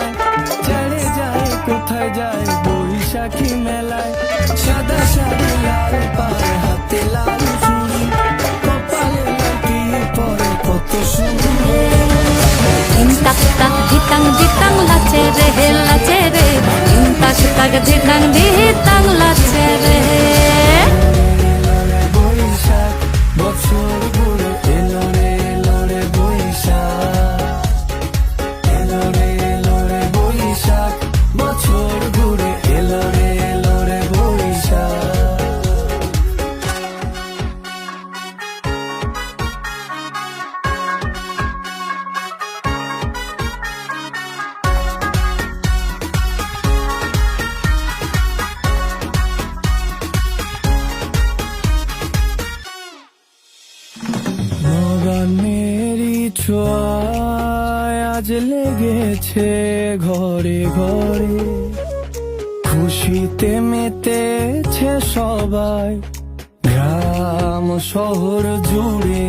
আমায় ছেড়ে যায় কোথায় যায় বৈশাখী মেলায়। সাদা শাড়ি লাল পাড় হাতে লাল চুড়ি কপালে লাঠি পরে কত সুন্দর। তাক তাক ধিতাং ধিতাং লাচে রে হে লাচে রে তাক তাক ধিতাং ধিতাং লাচে রে। বৈশাখ বছর ঘুরে এলো রে এলো রে বৈশাখ এলো রে এলো রে বৈশাখ বছর ঘুরে এলো রে এলো রে বৈশাখ। নবান্নেরই ছোঁয়ায় আজ লেগেছে ঘরে ঘরে, খুশিতে মেতেছে সবাই গ্রাম শহর জুড়ে।